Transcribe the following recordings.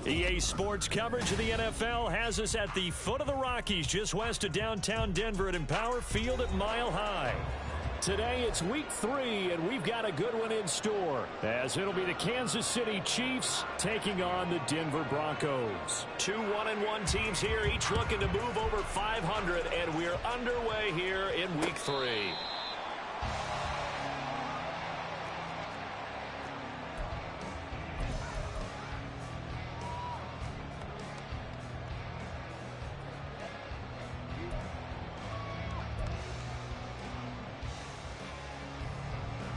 EA Sports coverage of the NFL has us at the foot of the Rockies, just west of downtown Denver at Empower Field at Mile High. Today it's week 3, and we've got a good one in store, as it'll be the Kansas City Chiefs taking on the Denver Broncos. Two 1-1 teams here, each looking to move over 500, and we're underway here in week 3.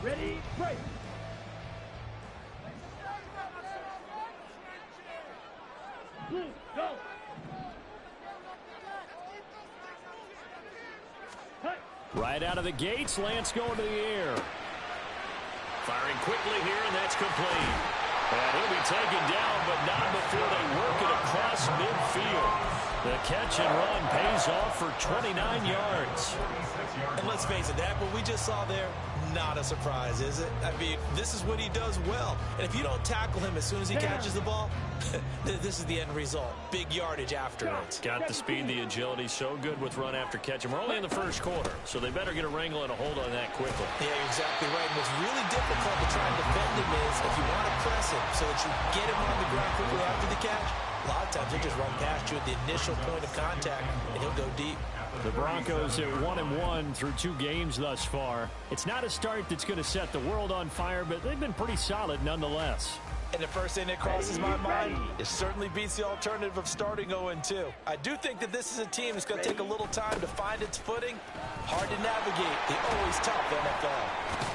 Ready, break. Blue, go. Right out of the gates, Lance going to the air. Firing quickly here, and that's complete. And he'll be taken down, but not before they work it across midfield. The catch and run pays off for 29 yards. And let's face it, that what we just saw there, not a surprise, is it? I mean, this is what he does well. And if you don't tackle him as soon as he catches the ball, this is the end result. Big yardage after it. Got the speed, the agility, so good with run after catch. And we're only in the first quarter, so they better get a wrangle and a hold on that quickly. Yeah, you're exactly right. And what's really difficult to try and defend him is if you want to press him so that you get him on the ground quickly after the catch, a lot of times he'll just run past you at the initial point of contact, and he'll go deep. The Broncos at 1-1 through 2 games thus far. It's not a start that's going to set the world on fire, but they've been pretty solid nonetheless. And the first thing that crosses my mind, it certainly beats the alternative of starting 0-2. I do think that this is a team that's going to take a little time to find its footing. Hard to navigate the always tough NFL.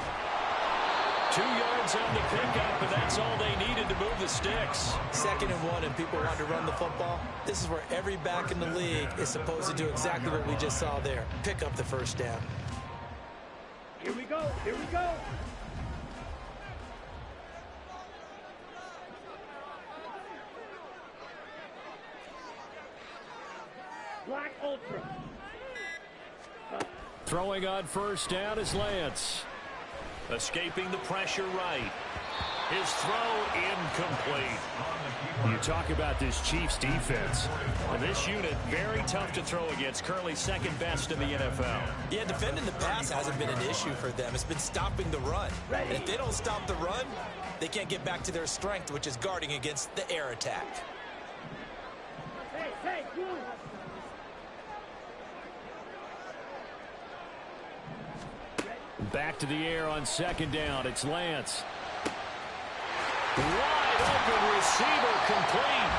2 yards on the pickup, and that's all they needed to move the sticks. 2nd and 1, and people want to run the football. This is where every back in the league is supposed to do exactly what we just saw there. Pick up the first down. Here we go. Here we go. Black Ultra. Throwing on first down is Lance. Escaping the pressure right. His throw incomplete. You talk about this Chiefs defense. Well, this unit, very tough to throw against. Currently second best in the NFL. Yeah, defending the pass hasn't been an issue for them. It's been stopping the run. And if they don't stop the run, they can't get back to their strength, which is guarding against the air attack. Hey, good. Back to the air on 2nd down. It's Lance. Wide open receiver complete.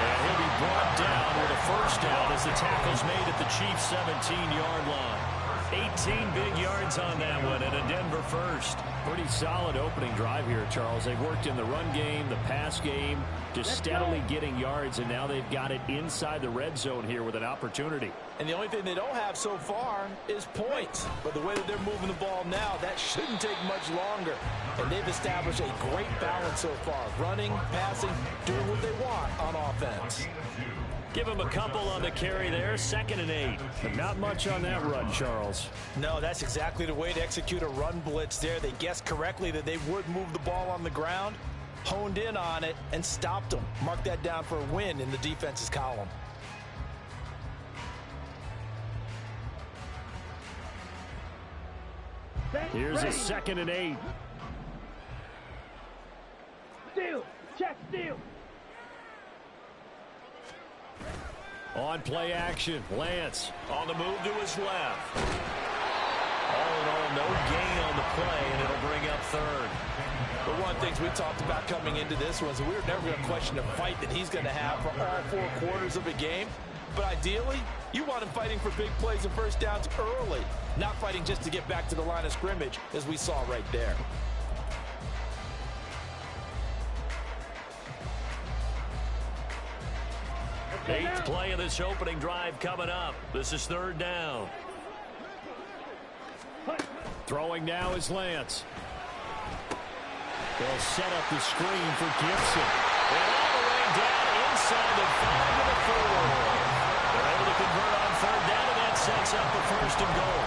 And he'll be brought down with a first down as the tackle's made at the Chiefs' 17-yard line. 18 big yards on that one and a Denver first. Pretty solid opening drive here, Charles. They've worked in the run game, the pass game, just steadily getting yards, and now they've got it inside the red zone here with an opportunity. And the only thing they don't have so far is points. But the way that they're moving the ball now, that shouldn't take much longer. And they've established a great balance so far. Running, passing, doing what they want on offense. Give him a couple on the carry there, 2nd and 8. But not much on that run, Charles. No, that's exactly the way to execute a run blitz there. They guessed correctly that they would move the ball on the ground, honed in on it, and stopped them. Mark that down for a win in the defense's column. Here's a 2nd and 8. Steal. Check, steal. On play action, Lance on the move to his left. All in all, no gain on the play, and it'll bring up 3rd. But one of the things we talked about coming into this was that we were never going to question the fight that he's going to have for all 4 quarters of a game. But ideally, you want him fighting for big plays and first downs early, not fighting just to get back to the line of scrimmage, as we saw right there. Eighth play of this opening drive coming up. This is 3rd down. Throwing now is Lance. They'll set up the screen for Gibson. And all the way down inside the 5 to the 4. They're able to convert on 3rd down, and that sets up the 1st and goal.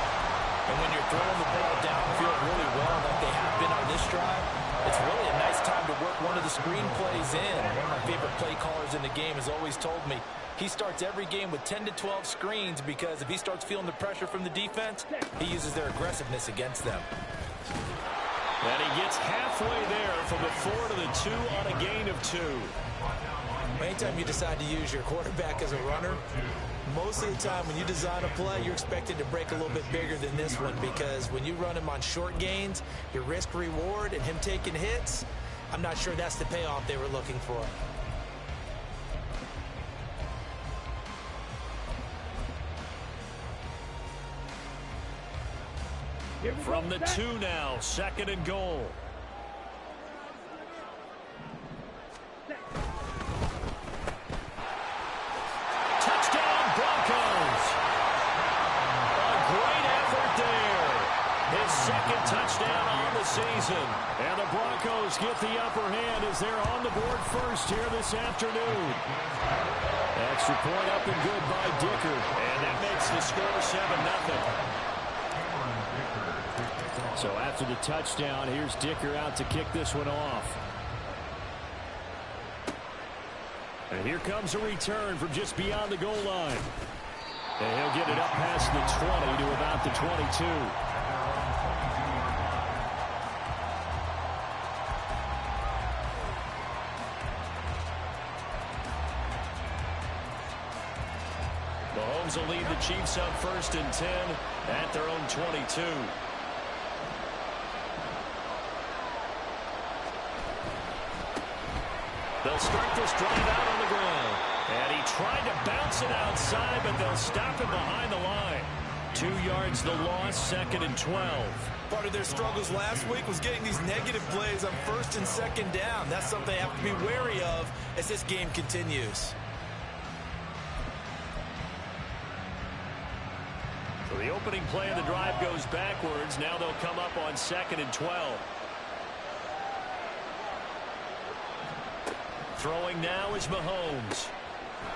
And when you're throwing the ball downfield really well, like they have been on this drive, It's really a nice time to work one of the screen plays in. One of my favorite play callers in the game has always told me he starts every game with 10 to 12 screens because if he starts feeling the pressure from the defense, he uses their aggressiveness against them. And he gets halfway there from the 4 to the 2 on a gain of 2. Anytime you decide to use your quarterback as a runner, most of the time when you design a play, you're expected to break a little bit bigger than this one because when you run him on short gains, your risk-reward and him taking hits, I'm not sure that's the payoff they were looking for. From the 2 now, 2nd and goal. Touchdown Broncos. A great effort there. His 2nd touchdown on the season. And the Broncos get the upper hand as they're on the board first here this afternoon. Extra point up and good by Dicker. And that makes the score 7-0. So after the touchdown, here's Dicker out to kick this one off. And here comes a return from just beyond the goal line. And he'll get it up past the 20 to about the 22. Mahomes will lead the Chiefs up 1st and 10 at their own 22. They'll start this drive out on the ground. And he tried to bounce it outside, but they'll stop him behind the line. 2 yards the loss, 2nd and 12. Part of their struggles last week was getting these negative plays on 1st and 2nd down. That's something they have to be wary of as this game continues. So the opening play of the drive goes backwards. Now they'll come up on 2nd and 12. Throwing now is Mahomes.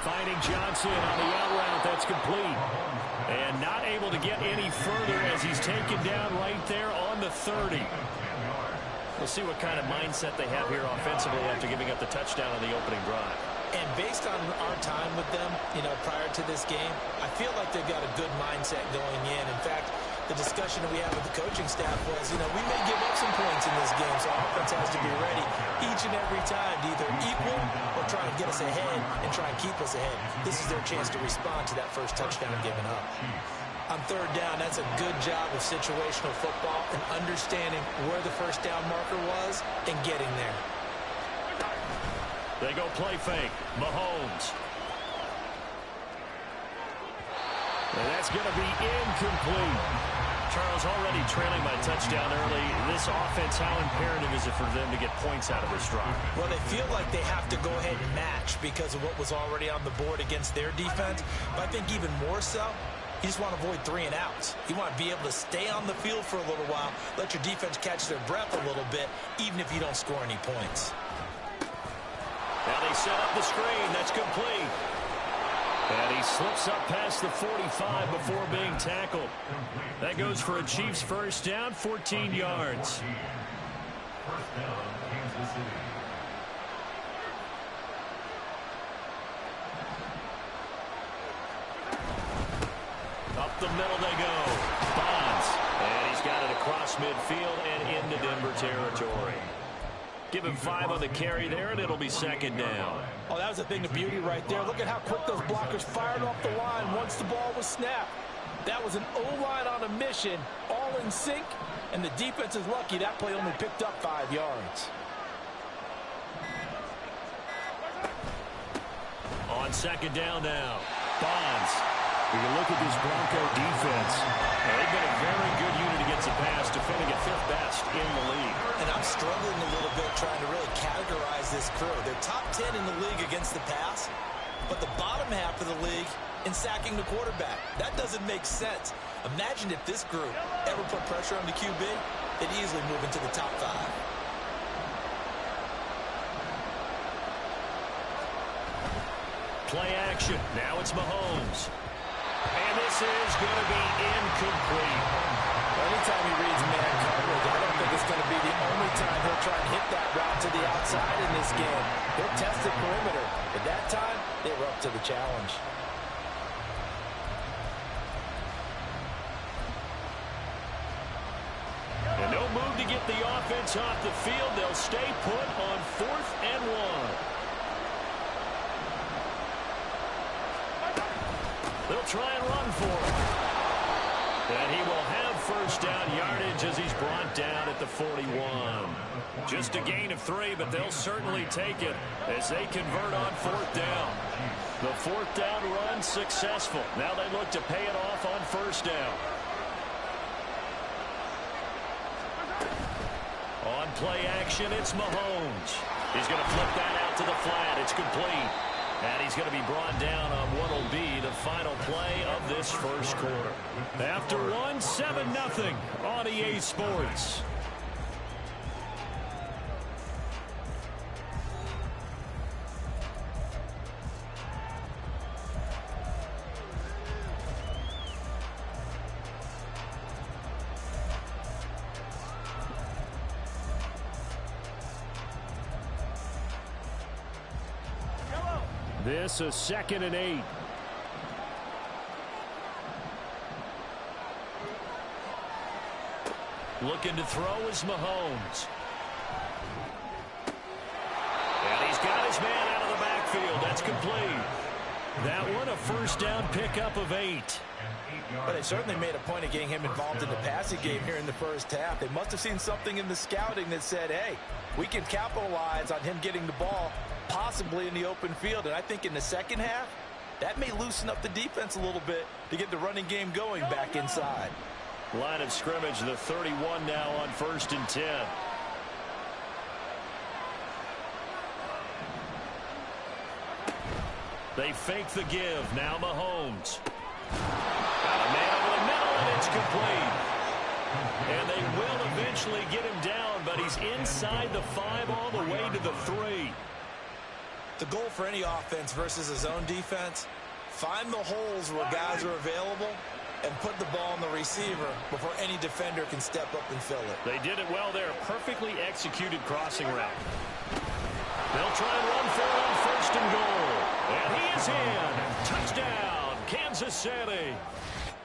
Finding Johnson on the out route. That's complete. And not able to get any further as he's taken down right there on the 30. We'll see what kind of mindset they have here offensively after giving up the touchdown on the opening drive. And based on our time with them, prior to this game, I feel like they've got a good mindset going in. In fact, the discussion that we had with the coaching staff was, we may give up some points in this game, so our offense has to be ready each and every time to either equal or try and get us ahead and try and keep us ahead. This is their chance to respond to that first touchdown given up. On 3rd down, that's a good job of situational football and understanding where the first down marker was and getting there. They go play fake. Mahomes. And that's going to be incomplete. Charles, already trailing by touchdown early. This offense, how imperative is it for them to get points out of this drive? Well, they feel like they have to go ahead and match because of what was already on the board against their defense. But I think even more so, you just want to avoid 3 and outs. You want to be able to stay on the field for a little while, let your defense catch their breath a little bit, even if you don't score any points. Now they set up the screen. That's complete. And he slips up past the 45 before being tackled. That goes for a Chiefs first down, 14 yards. Up the middle they go. Bonds. And he's got it across midfield and into Denver territory. Give him 5 on the carry there, and it'll be 2nd down. Oh, that was a thing of beauty right there. Look at how quick those blockers fired off the line once the ball was snapped. That was an O-line on a mission, all in sync, and the defense is lucky that play only picked up 5 yards. On 2nd down now, Bonds. We can look at this Bronco defense. They've been a very good unit against the pass, defending at 5th best in the league. And I'm struggling a little bit trying to really categorize this crew. They're top 10 in the league against the pass, but the bottom half of the league in sacking the quarterback. That doesn't make sense. Imagine if this group ever put pressure on the QB, they'd easily move into the top 5. Play action. Now it's Mahomes. And this is going to be incomplete. Anytime he reads man coverage, I don't think it's going to be the only time he'll try and hit that route to the outside in this game. He'll test the perimeter. But that time, they were up to the challenge. And no move to get the offense off the field. They'll stay put on 4th and 1. They'll try and run for it. And he will have first down yardage as he's brought down at the 41. Just a gain of 3, but they'll certainly take it as they convert on 4th down. The 4th down run successful. Now they look to pay it off on 1st down. On play action, it's Mahomes. He's going to flip that out to the flat. It's complete. And he's going to be brought down on what will be the final play of this first quarter. After 1, 7-0 on EA Sports. This a 2nd and 8. Looking to throw is Mahomes. And he's got his man out of the backfield. That's complete. That one a first down pickup of 8. But they certainly made a point of getting him involved in the passing game here in the first half. They must have seen something in the scouting that said, hey, we can capitalize on him getting the ball possibly in the open field. And I think in the second half, that may loosen up the defense a little bit to get the running game going back inside. Line of scrimmage, the 31 now on 1st and 10. They fake the give. Now Mahomes. Got a man over the middle, and it's complete. And they will eventually get him down, but he's inside the 5 all the way to the 3. The goal for any offense versus a zone defense, find the holes where guys are available and put the ball on the receiver before any defender can step up and fill it. They did it well there. Perfectly executed crossing route. They'll try and run for it on 1st and goal. And he is in. Touchdown, Kansas City.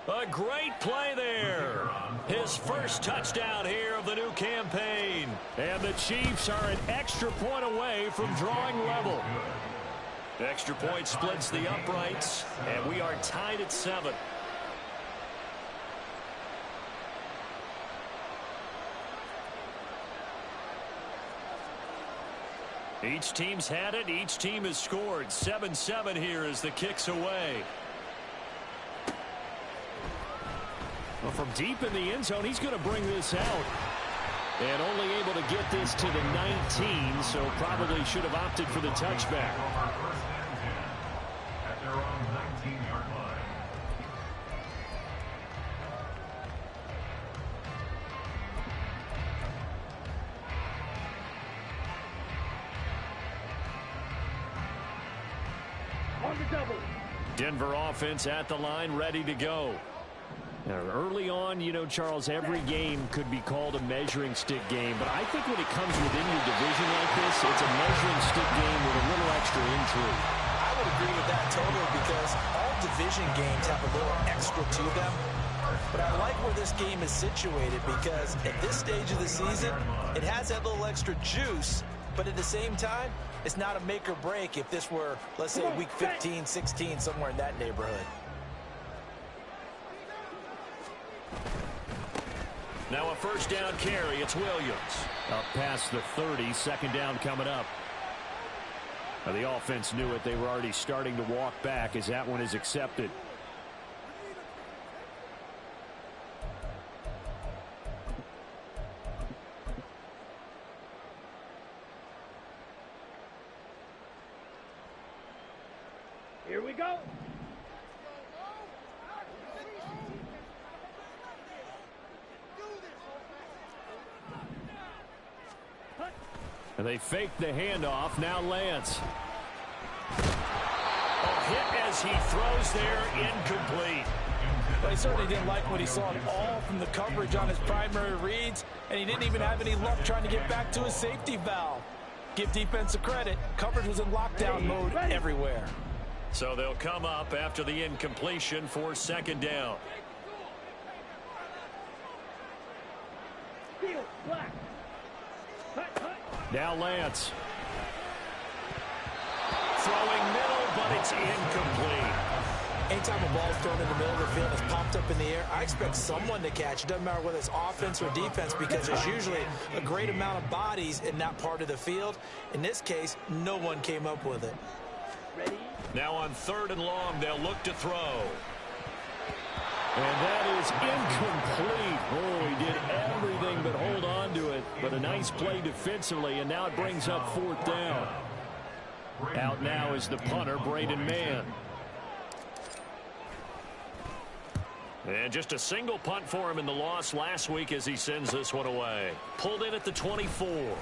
A great play there. His first touchdown here of the new campaign. And the Chiefs are an extra point away from drawing level. Extra point splits the uprights, and we are tied at 7. Each team's had it. Each team has scored. 7-7 here as the kick's away. Well, from deep in the end zone, he's going to bring this out. And only able to get this to the 19, so probably should have opted for the touchback. At their own 19-yard line. On the double. Denver offense at the line, ready to go. Now, early on, you know, Charles, every game could be called a measuring stick game, but I think when it comes within your division like this, it's a measuring stick game with a little extra intrigue. I would agree with that totally because all division games have a little extra to them. But I like where this game is situated because at this stage of the season, it has that little extra juice, but at the same time, it's not a make or break if this were, let's say, week 15, 16, somewhere in that neighborhood. Now a first down carry. It's Williams. Up past the 30. 2nd down coming up. Now the offense knew it. They were already starting to walk back as that one is accepted. Here we go. And they fake the handoff. Now Lance. A hit as he throws there, incomplete. Well, he certainly didn't like what he saw at all from the coverage on his primary reads, and he didn't even have any luck trying to get back to his safety valve. Give defense a credit. Coverage was in lockdown mode everywhere. So they'll come up after the incompletion for second down. Now Lance. Throwing middle, but it's incomplete. Anytime a ball's thrown in the middle of the field and it's popped up in the air, I expect someone to catch. It doesn't matter whether it's offense or defense, because there's usually a great amount of bodies in that part of the field. In this case, no one came up with it. Now on 3rd and long, they'll look to throw. And that is incomplete. Oh, he did everything but hold on to it. But a nice play defensively, and now it brings up 4th down. Out now is the punter, Braden Mann. And just a single punt for him in the loss last week as he sends this one away. Pulled in at the 24.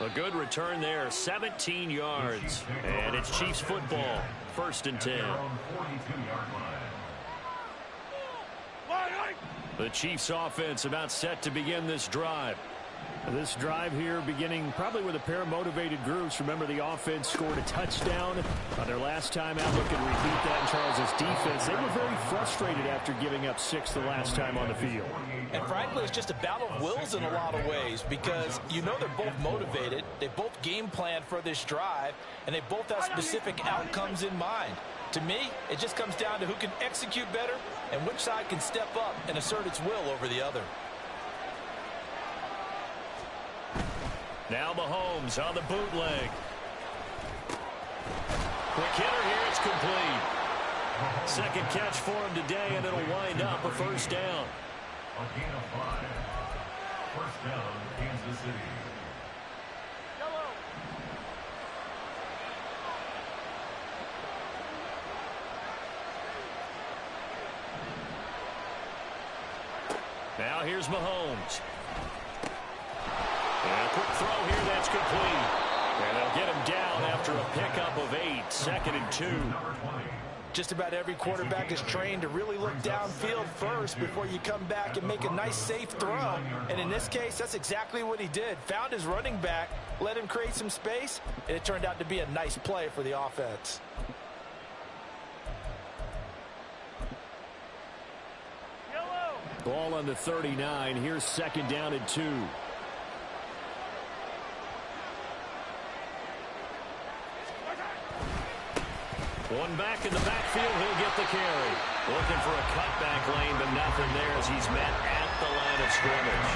A good return there, 17 yards. And it's Chiefs football, 1st and 10. The Chiefs offense about set to begin this drive. This drive here beginning probably with a pair of motivated groups. Remember, the offense scored a touchdown on their last time out. Looking to repeat that in Charles's defense. They were very frustrated after giving up 6 the last time on the field. And frankly, it's just a battle of wills in a lot of ways, because you know they're both motivated. They both game plan for this drive, and they both have specific outcomes in mind. To me, it just comes down to who can execute better and which side can step up and assert its will over the other. Now Mahomes on the bootleg. Quick hitter here, it's complete. Second catch for him today, and it'll wind up a 1st down. A gain of 5. 1st down, Kansas City. Now here's Mahomes. And a quick throw here, that's complete. And they'll get him down after a pickup of 8, 2nd and 2. Just about every quarterback is trained to really look downfield first before you come back and make a nice, safe throw. And in this case, that's exactly what he did. Found his running back, let him create some space, and it turned out to be a nice play for the offense. Ball on the 39. Here's 2nd down and 2. One back in the backfield, he'll get the carry. Looking for a cutback lane, but nothing there as he's met at the line of scrimmage.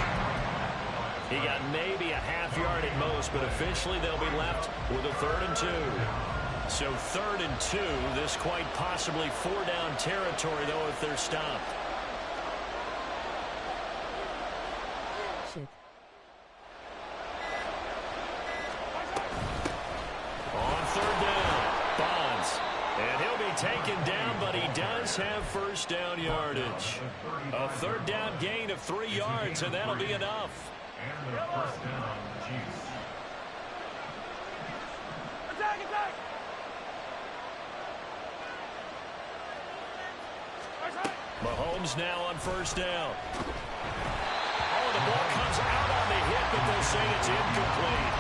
He got maybe a half yard at most, but officially they'll be left with a 3rd and 2. So 3rd and 2, this quite possibly 4-down territory, though, if they're stopped. On 3rd down, Bonds. And he'll be taken down, but he does have 1st down yardage. A 3rd down gain of 3 yards, and that'll be enough. And their 1st down, Chiefs. Attack! Mahomes now on 1st down. Oh, the ball comes out on the hit, but they'll say it's incomplete.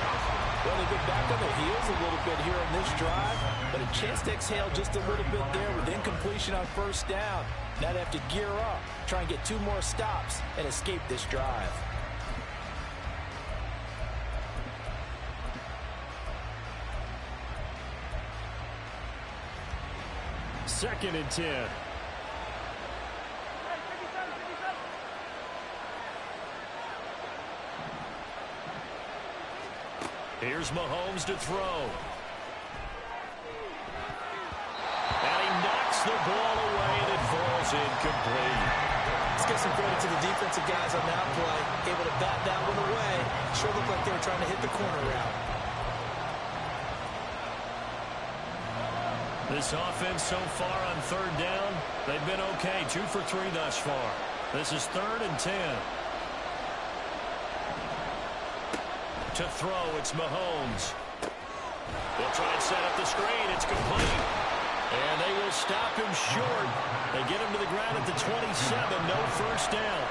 Well, they've been back on their heels a little bit here on this drive, but a chance to exhale just a little bit there with incompletion on 1st down. Now they have to gear up, try and get 2 more stops, and escape this drive. Second and 10. Here's Mahomes to throw. And he knocks the ball away, and it falls incomplete. Let's give some credit to the defensive guys on that play. Able to bat that one away. Sure looked like they were trying to hit the corner route. This offense so far on 3rd down, they've been okay. 2 for 3 thus far. This is 3rd and 10. To throw, it's Mahomes. They'll try and set up the screen. It's complete. And they will stop him short. They get him to the ground at the 27. No first down.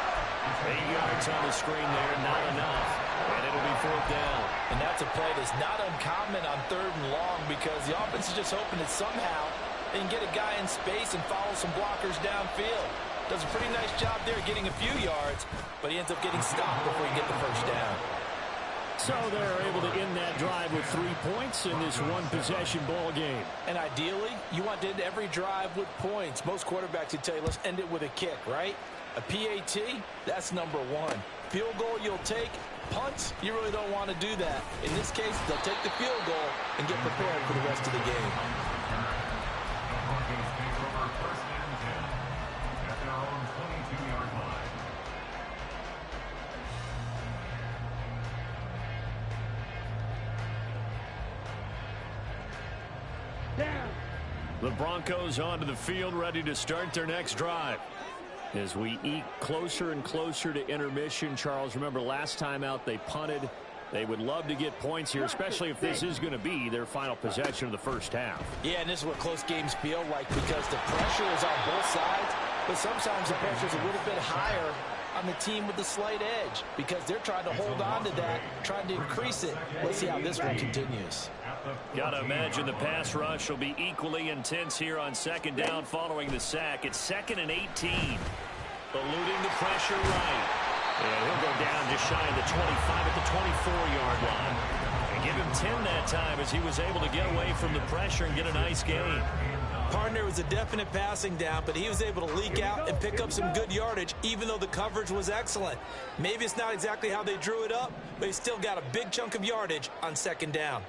8 yards on the screen there, not enough. And it'll be 4th down. And that's a play that's not uncommon on 3rd and long because the offense is just hoping that somehow they can get a guy in space and follow some blockers downfield. Does a pretty nice job there getting a few yards, but he ends up getting stopped before he gets the first down. So they're able to end that drive with 3 points in this one-possession ball game. And ideally, you want to end every drive with points. Most quarterbacks would tell you, let's end it with a kick, right? A PAT, that's number 1. Field goal you'll take. Punts, you really don't want to do that. In this case, they'll take the field goal and get prepared for the rest of the game. The Broncos onto the field, ready to start their next drive. As we eke closer and closer to intermission, Charles, remember last time out they punted. They would love to get points here, especially if this is going to be their final possession of the first half. Yeah, and this is what close games feel like because the pressure is on both sides, but sometimes the pressure is a little bit higher on the team with the slight edge because they're trying to hold on to that, trying to increase it. Let's see how this one continues. Got to imagine the pass rush will be equally intense here on 2nd down following the sack. It's 2nd and 18. Eluding the pressure right. And he'll go down just shy of the 25 at the 24-yard line. And give him 10 that time as he was able to get away from the pressure and get a nice gain. Partner was a definite passing down, but he was able to leak out and pick up some good yardage, even though the coverage was excellent. Maybe it's not exactly how they drew it up, but he still got a big chunk of yardage on 2nd down.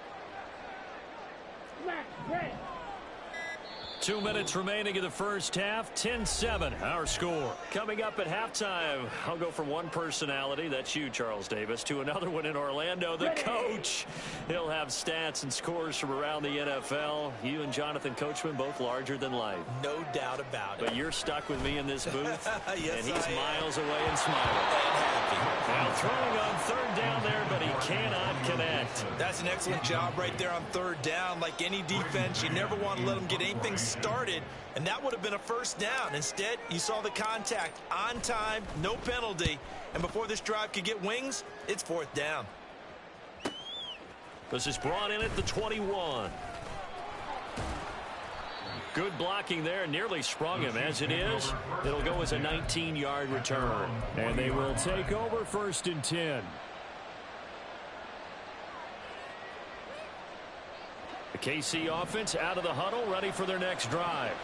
2 minutes remaining in the first half. 10-7, our score. Coming up at halftime, I'll go from one personality, that's you, Charles Davis, to another one in Orlando, the coach. He'll have stats and scores from around the NFL. You and Jonathan Coachman, both larger than life. No doubt about it. But you're stuck with me in this booth, yes, and he's I am. miles away and smiling. And happy. Now throwing on 3rd down there, but he cannot connect. That's an excellent job right there on 3rd down. Like any defense, you never want to let them get anything started, and that would have been a first down. Instead, you saw the contact on time, no penalty, and before this drive could get wings, it's 4th down. This is brought in at the 21. Good blocking there, nearly sprung him. As it is, it'll go as a 19-yard return. And they will take over 1st and 10. The KC offense out of the huddle, ready for their next drive.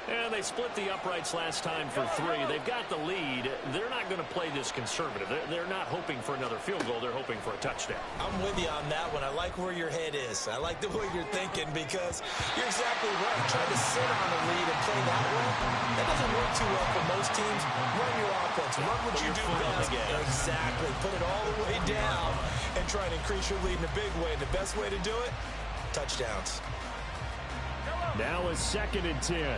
And they split the uprights last time for 3. They've got the lead. They're not going to play this conservative. They're not hoping for another field goal. They're hoping for a touchdown. I'm with you on that one. I like where your head is. I like the way you're thinking because you're exactly right. Trying to sit on the lead and play that way, that doesn't work too well for most teams. Run your offense. Run what you do best. Exactly. Put it all the way down and try and increase your lead in a big way. And the best way to do it, touchdowns. Now it's 2nd and 10.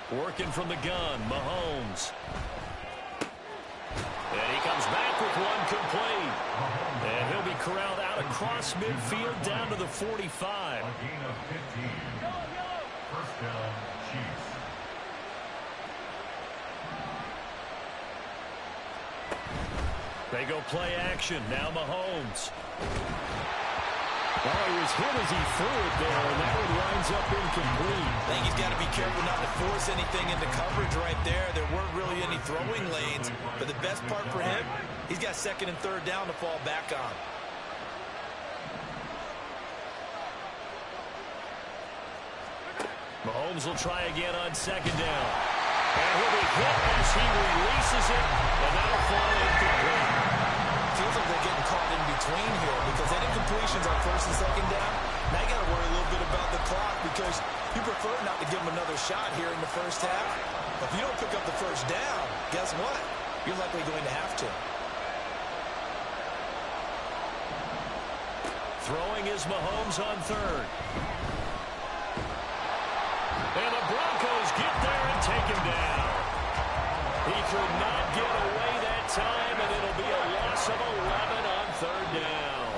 Working from the gun, Mahomes. And he comes back with one complete. And he'll be corralled out across midfield down to the 45. A gain of 15. First down, Chiefs. They go play action. Now Mahomes. Oh, he was hit as he threw it there, and that one winds up incomplete. I think he's got to be careful not to force anything into coverage right there. There weren't really any throwing lanes, but the best part for him, he's got 2nd and 3rd down to fall back on. Mahomes will try again on 2nd down. And he'll be hit as he releases it, and that'll fall incomplete. Feels like they're getting caught in between here because any completions on 1st and 2nd down, now you got to worry a little bit about the clock because you prefer not to give them another shot here in the first half. If you don't pick up the first down, guess what? You're likely going to have to. Throwing is Mahomes on 3rd. And the Broncos get there and take him down. He could not get away that time, and it'll be a loss of 11 on 3rd down.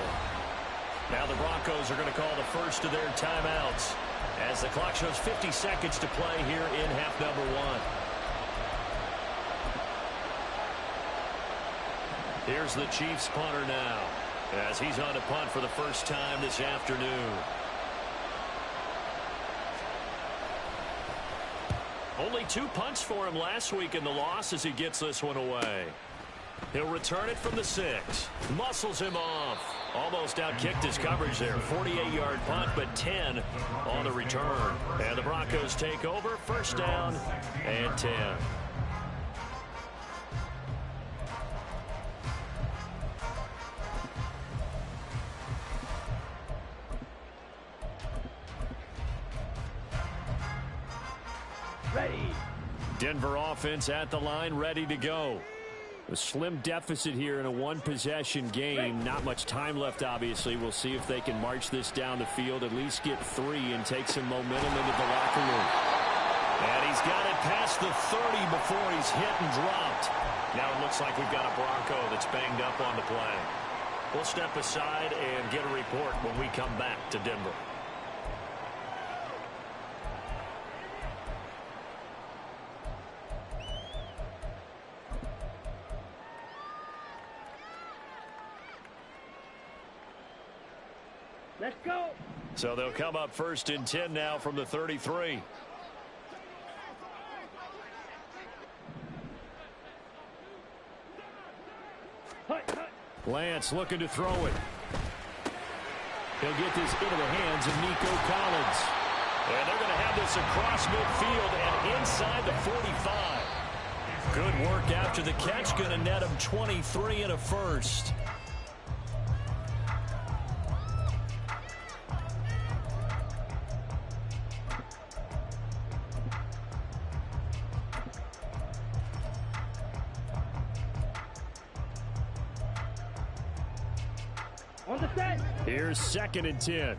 Broncos are going to call the first of their timeouts as the clock shows 50 seconds to play here in half number one. Here's the Chiefs punter now as he's on to punt for the first time this afternoon. Only 2 punts for him last week in the loss as he gets this one away. He'll return it from the 6. Muscles him off. Almost outkicked his coverage there. 48-yard punt, but 10 on the return. And the Broncos take over. First down and 10. Ready. Denver offense at the line, ready to go. A slim deficit here in a one-possession game. Not much time left, obviously. We'll see if they can march this down the field, at least get 3 and take some momentum into the locker room. And he's got it past the 30 before he's hit and dropped. Now it looks like we've got a Bronco that's banged up on the play. We'll step aside and get a report when we come back to Denver. Let's go. So they'll come up first and 10 now from the 33. Lance looking to throw it. He'll get this into the hands of Nico Collins. And they're going to have this across midfield and inside the 45. Good work after the catch. Going to net him 23 and a first. On the set. Here's second and 10.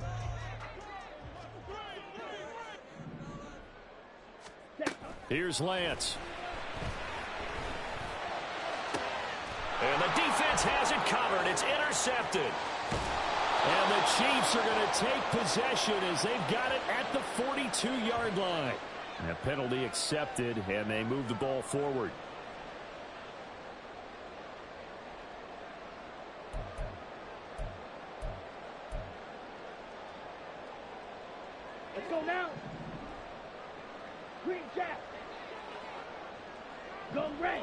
Here's Lance. And the defense has it covered. It's intercepted. And the Chiefs are going to take possession as they've got it at the 42-yard line. And a penalty accepted, and they move the ball forward. Let's go now. Green Jack. Go red.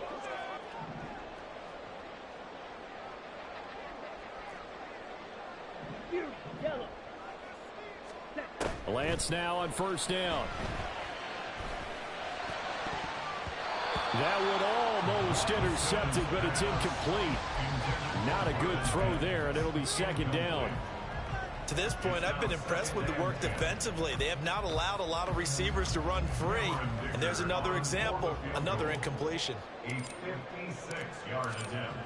Yellow. Lance now on first down. That would almost intercepted, but it's incomplete. Not a good throw there, and it'll be second down. To this point, I've been impressed with the work defensively. They have not allowed a lot of receivers to run free. And there's another example, another incompletion. A 56-yard attempt.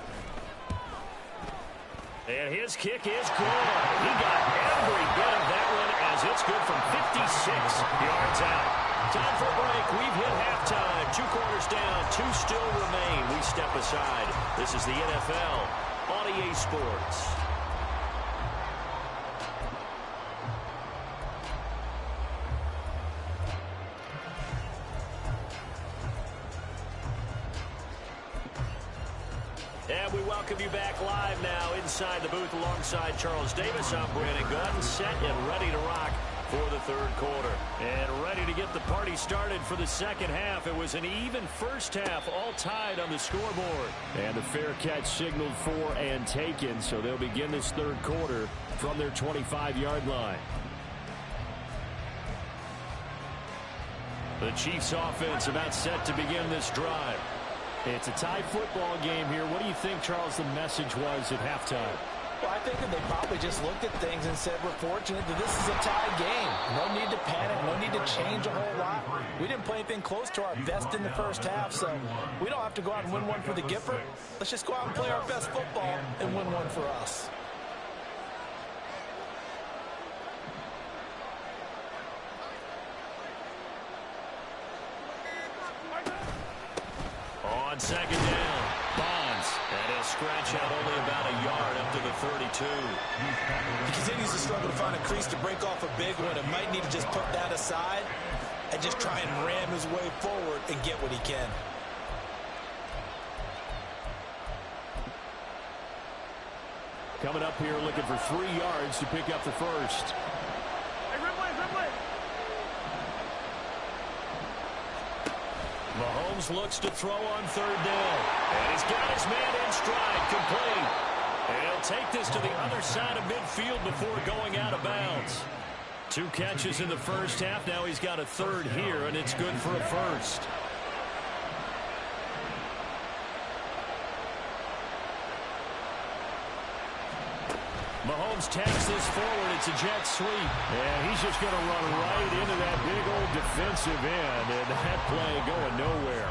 And his kick is good. He got every bit of that one as it's good from 56 yards out. Time for a break. We've hit halftime. 2 quarters down, 2 still remain. We step aside. This is the NFL on EA Sports. And we welcome you back live now inside the booth alongside Charles Davis. I'm Brandon Gunn, set and ready to rock for the third quarter. And ready to get the party started for the second half. It was an even first half, all tied on the scoreboard. And the fair catch signaled for and taken, so they'll begin this third quarter from their 25-yard line. The Chiefs offense about set to begin this drive. It's a tie football game here. What do you think, Charles, the message was at halftime? Well, I think that they probably just looked at things and said, we're fortunate that this is a tie game. No need to panic, no need to change a whole lot. We didn't play anything close to our best in the first half, so we don't have to go out and win one for the Gipper. Let's just go out and play our best football and win one for us. On second down, Bonds And he'll scratch out only about a yard up to the 32. He continues to struggle to find a crease to break off a big one and might need to just put that aside and just try and ram his way forward and get what he can. Coming up here looking for 3 yards to pick up the first. Hey, Ridway. Mahomes looks to throw on 3rd down. And he's got his man in stride, complete. And he'll take this to the other side of midfield before going out of bounds. 2 catches in the first half. Now he's got a 3rd here, and it's good for a first. Mahomes takes this forward. It's a jet sweep. And he's just going to run right into that big old defensive end. And that play going nowhere.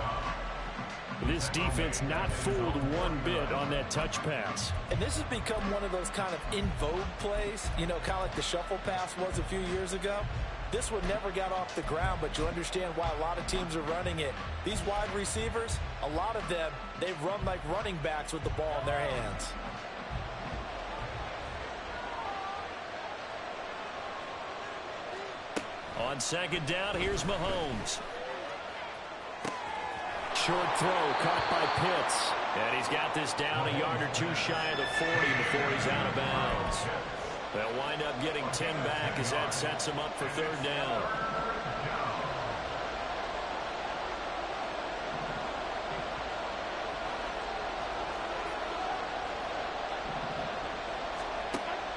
This defense not fooled one bit on that touch pass. And this has become one of those kind of in vogue plays, you know, kind of like the shuffle pass was a few years ago. This one never got off the ground, but you understand why a lot of teams are running it. These wide receivers, a lot of them, they run like running backs with the ball in their hands. On 2nd down, here's Mahomes. Short throw caught by Pitts. And he's got this down a yard or 2 shy of the 40 before he's out of bounds. They'll wind up getting 10 back as that sets him up for 3rd down.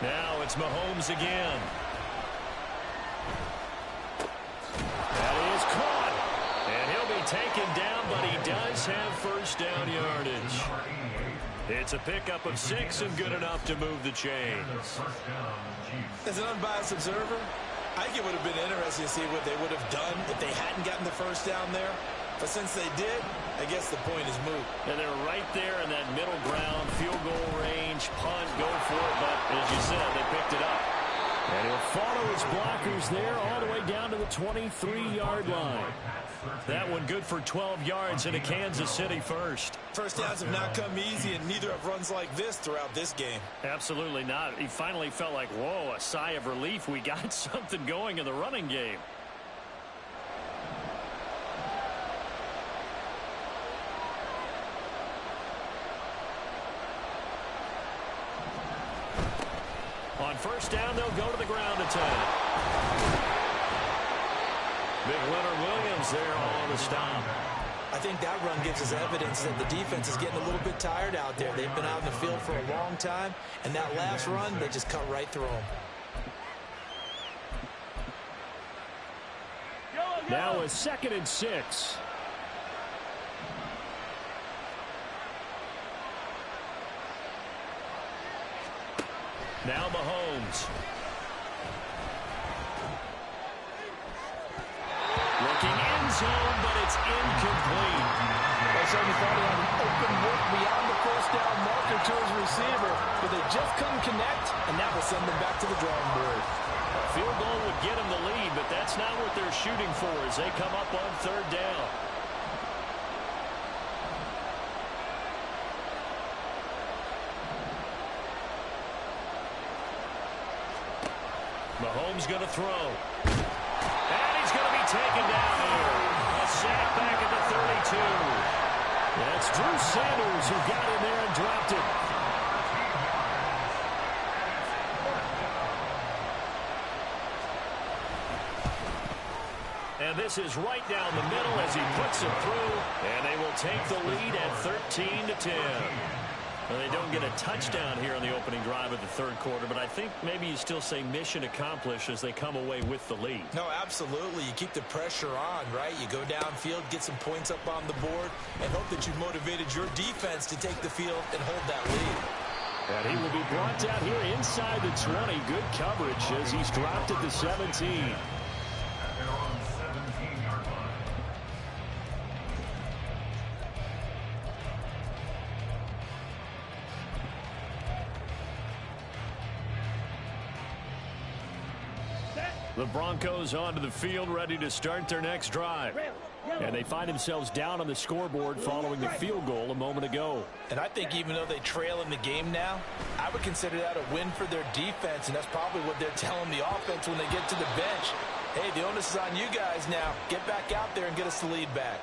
Now it's Mahomes again. That is caught. And he'll be taken down, but he does have 1st down yardage. It's a pickup of 6 and good enough to move the chains. As an unbiased observer, I think it would have been interesting to see what they would have done if they hadn't gotten the 1st down there. But since they did, I guess the point is moot. And they're right there in that middle ground, field goal range, punt, go for it. But as you said, they picked it up. And he'll follow his blockers there all the way down to the 23-yard line. That one good for 12 yards in a Kansas City first. 1st downs have not come easy, and neither have runs like this throughout this game. Absolutely not. He finally felt like, whoa, a sigh of relief. We got something going in the running game. On 1st down, they'll go to the ground attack. Big Leonard Williams there on the stop. I think that run gives us evidence that the defense is getting a little bit tired out there. They've been out in the field for a long time, and that last run, they just cut right through them. Now a 2nd and 6. Now Mahomes. Looking end zone, but it's incomplete. They certainly thought he had an open look beyond the 1st down marker to his receiver, but they just couldn't connect, and that will send them back to the drawing board. A field goal would get them the lead, but that's not what they're shooting for as they come up on 3rd down. Mahomes going to throw. And he's going to be taken down here. A sack back at the 32. That's Drew Sanders who got in there and dropped it. And this is right down the middle as he puts it through. And they will take the lead at 13-10. Well, they don't get a touchdown here on the opening drive of the 3rd quarter, but I think maybe you still say mission accomplished as they come away with the lead. No, absolutely. You keep the pressure on, right? You go downfield, get some points up on the board, and hope that you've motivated your defense to take the field and hold that lead. And he will be brought down here inside the 20. Good coverage as he's dropped at the 17. The Broncos onto the field, ready to start their next drive. And they find themselves down on the scoreboard following the field goal a moment ago. And I think even though they trail in the game now, I would consider that a win for their defense, and that's probably what they're telling the offense when they get to the bench. Hey, the onus is on you guys now. Get back out there and get us the lead back.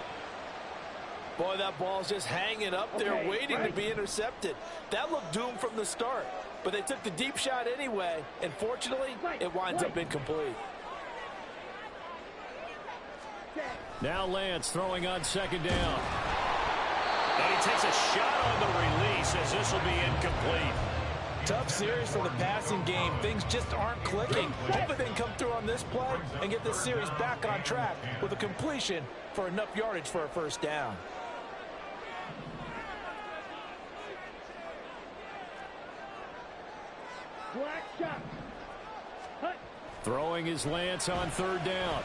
Boy, that ball's just hanging up there waiting to be intercepted. That looked doomed from the start, but they took the deep shot anyway, and fortunately, it winds up incomplete. Now Lance throwing on second down. And he takes a shot on the release as this will be incomplete. Tough series for the passing game. Things just aren't clicking. Hopefully they can come through on this play and get this series back on track with a completion for enough yardage for a first down. Throwing is Lance on third down.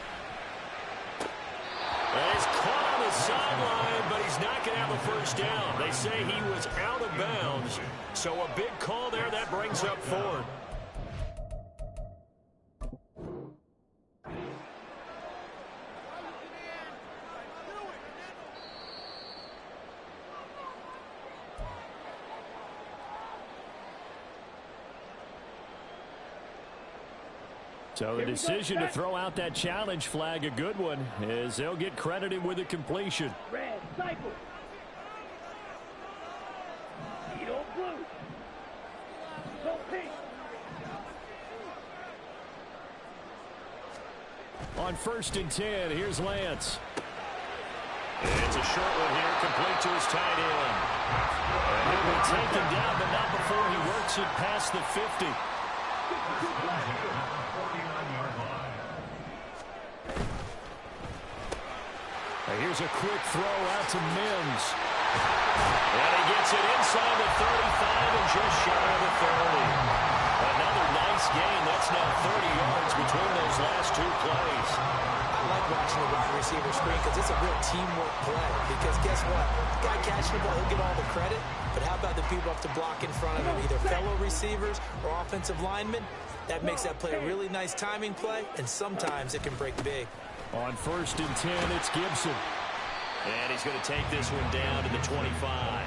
And he's caught on the sideline, but he's not going to have a first down. They say he was out of bounds. So a big call there that brings up fourth. So the decision to throw out that challenge flag, a good one, as they'll get credited with a completion. Red, cycle. Edo blue. Go pink. On 1st and 10, here's Lance. It's a short one here, complete to his tight end. And he'll be taken down, but not before he works it past the 50. Here's a quick throw out to Mims. And he gets it inside the 35 and just shy of the 30. Another nice gain. That's now 30 yards between those last two plays. I like watching the wide receiver screen because it's a real teamwork play. Because guess what? The guy catching the ball, he'll get all the credit. But how about the people up to block in front of him, either fellow receivers or offensive linemen? That makes that play a really nice timing play, and sometimes it can break big. On 1st and 10, it's Gibson. And he's going to take this one down to the 25.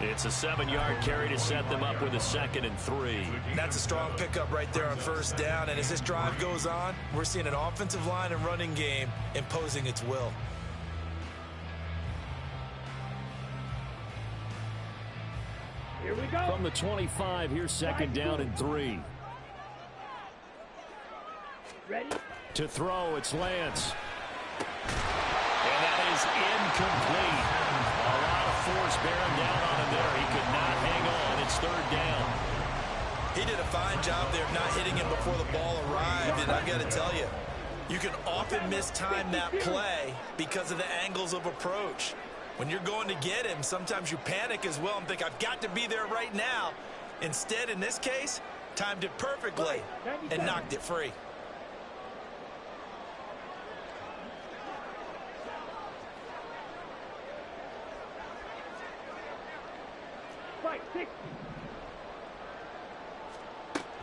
It's a 7-yard carry to set them up with a 2nd and 3. That's a strong pickup right there on first down. And as this drive goes on, we're seeing an offensive line and running game imposing its will. Here we go. From the 25, here's 2nd down and 3. Ready? To throw, it's Lance. And that is incomplete. A lot of force bearing down on him there. He could not hang on. It's 3rd down. He did a fine job there of not hitting him before the ball arrived. And I've got to tell you, you can often mistime that play because of the angles of approach. When you're going to get him, sometimes you panic as well and think, I've got to be there right now. Instead, in this case, timed it perfectly and knocked it free.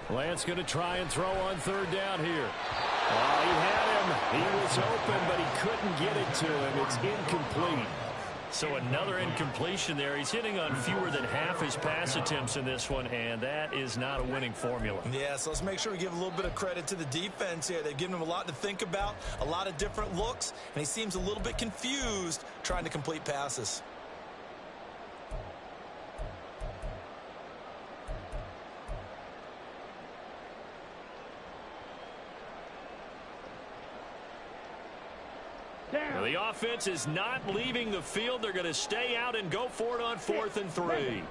Lance going to try and throw on 3rd down here. Oh, he had him. He was open, but he couldn't get it to him. It's incomplete. So another incompletion there. He's hitting on fewer than half his pass attempts in this one, and that is not a winning formula. Yeah, so let's make sure we give a little bit of credit to the defense here. They've given him a lot to think about, a lot of different looks, and he seems a little bit confused trying to complete passes. Well, the offense is not leaving the field. They're going to stay out and go for it on 4th and 3.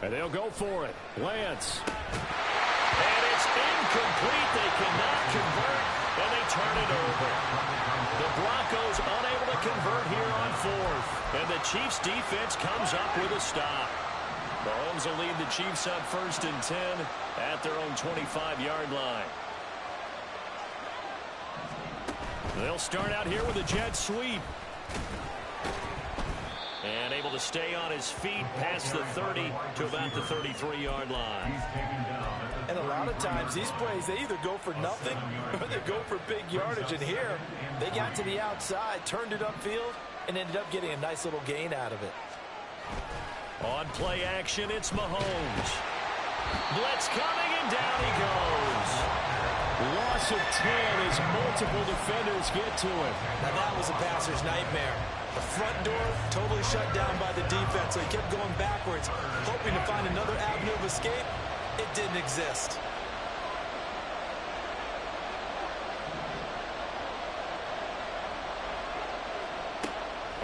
And they'll go for it. Lance. And it's incomplete. They cannot convert, and they turn it over. The Broncos unable to convert here on 4th. And the Chiefs' defense comes up with a stop. Mahomes will lead the Chiefs on 1st and 10 at their own 25-yard line. They'll start out here with a jet sweep. And able to stay on his feet past the 30 to about the 33-yard line. And a lot of times these plays, they either go for nothing or they go for big yardage. And here, they got to the outside, turned it upfield, and ended up getting a nice little gain out of it. On play action, it's Mahomes. Blitz coming, and down he goes. Loss of 10 as multiple defenders get to him. Now that was a passer's nightmare. The front door totally shut down by the defense, so he kept going backwards, hoping to find another avenue of escape. It didn't exist.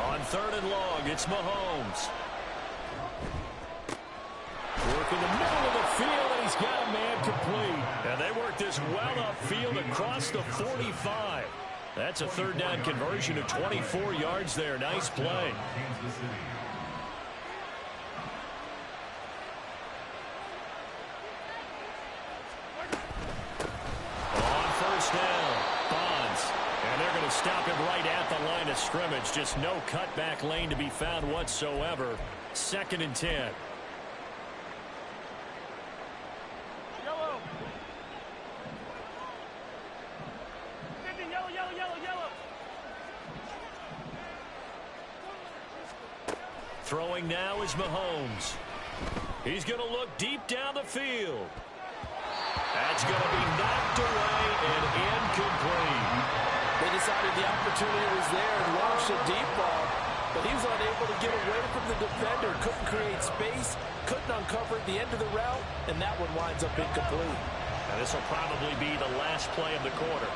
On 3rd and long, it's Mahomes. Work in the middle of the field, and he's got a man complete. And they work this well upfield across the 45. That's a 3rd down conversion of 24 yards there. Nice play. On 1st down, Bonds. And they're going to stop him right at the line of scrimmage. Just no cutback lane to be found whatsoever. 2nd and 10. Throwing now is Mahomes. He's going to look deep down the field. That's going to be knocked away and incomplete. They decided the opportunity was there and launched a deep ball, but he was unable to get away from the defender. Couldn't create space, couldn't uncover at the end of the route, and that one winds up incomplete. Now this will probably be the last play of the quarter.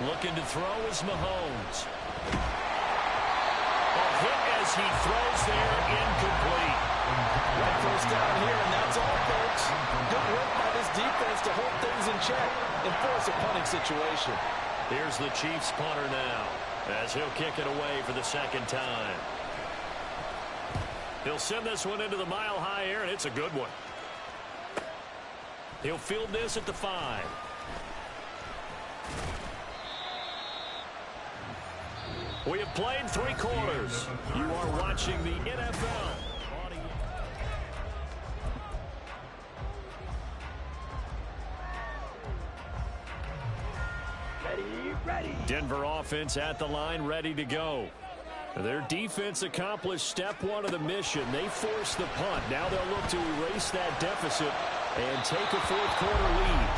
Looking to throw is Mahomes. A hit as he throws there, incomplete. Right, 1st down here, and that's all, folks. Good work by this defense to hold things in check and force a punting situation. Here's the Chiefs punter now, as he'll kick it away for the 2nd time. He'll send this one into the mile-high air, and it's a good one. He'll field this at the 5. We have played 3 quarters. You are watching the NFL. Ready. Denver offense at the line, ready to go. Their defense accomplished step 1 of the mission. They forced the punt. Now they'll look to erase that deficit and take a 4th quarter lead.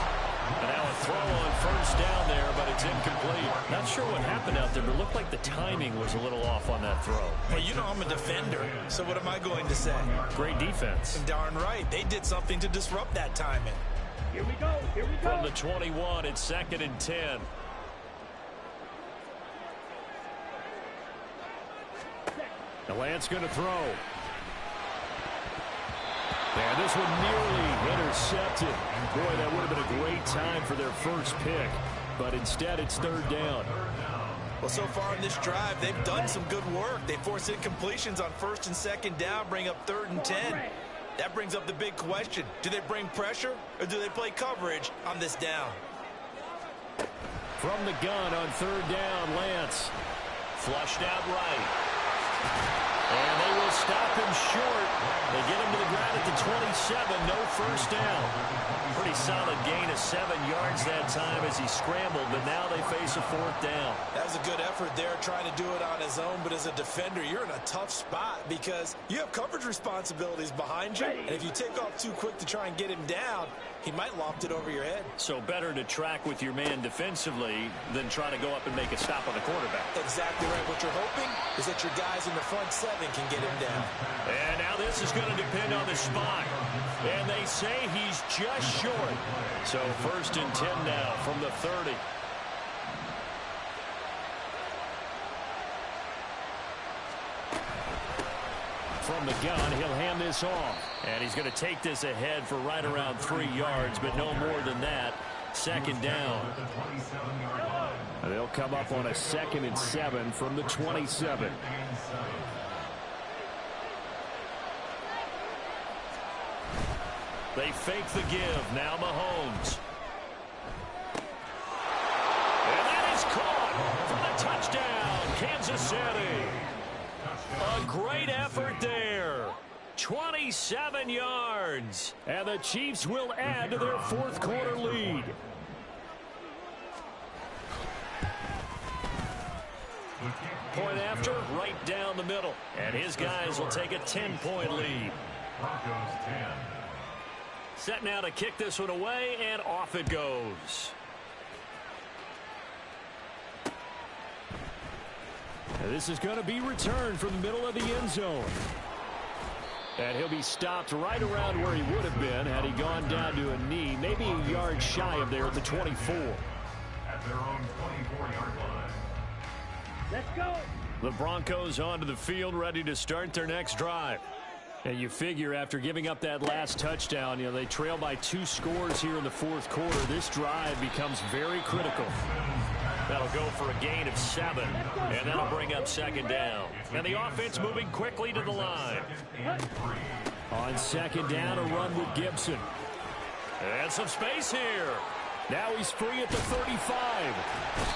And now a throw on 1st down there, but it's incomplete. Not sure what happened out there, but it looked like the timing was a little off on that throw. Hey, you know I'm a defender, so what am I going to say? Great defense. Darn right. They did something to disrupt that timing. Here we go. From the 21, it's 2nd and 10. The Lance going to throw. And this one nearly intercepted. Boy, that would have been a great time for their first pick. But instead, it's 3rd down. Well, so far in this drive, they've done some good work. They force incompletions on 1st and 2nd down, bring up 3rd and 10. That brings up the big question. Do they bring pressure, or do they play coverage on this down? From the gun on 3rd down, Lance. Flushed out right. And they will stop him short. They get him to the ground at the 27. No 1st down. Pretty solid gain of 7 yards that time as he scrambled, but now they face a 4th down. That was a good effort there trying to do it on his own, but as a defender, you're in a tough spot because you have coverage responsibilities behind you, and if you take off too quick to try and get him down, he might loft it over your head. So better to track with your man defensively than try to go up and make a stop on the quarterback. Exactly right. What you're hoping is that your guys in the front 7 can get him down. And now this is going to depend on the spot. And they say he's just short. So 1st and 10 now from the 30. From the gun, he'll hand this off. And he's going to take this ahead for right around 3 yards, but no more than that. 2nd down. They'll come up on a 2nd and 7 from the 27. They fake the give. Now Mahomes. Kansas City. A great effort there. 27 yards. And the Chiefs will add to their fourth quarter lead. Point after, right down the middle. And his guys will take a 10-point lead. Broncos 10. Set now to kick this one away, and off it goes. And this is going to be returned from the middle of the end zone. And he'll be stopped right around where he would have been had he gone down to a knee, maybe a yard shy of there at the 24. At their own 24-yard line. Let's go. The Broncos onto the field, ready to start their next drive. And you figure after giving up that last touchdown, they trail by 2 scores here in the fourth quarter. This drive becomes very critical. That'll go for a gain of 7, and that'll bring up second down. And the offense moving quickly to the line. On second down, a run with Gibson. And some space here. Now he's free at the 35.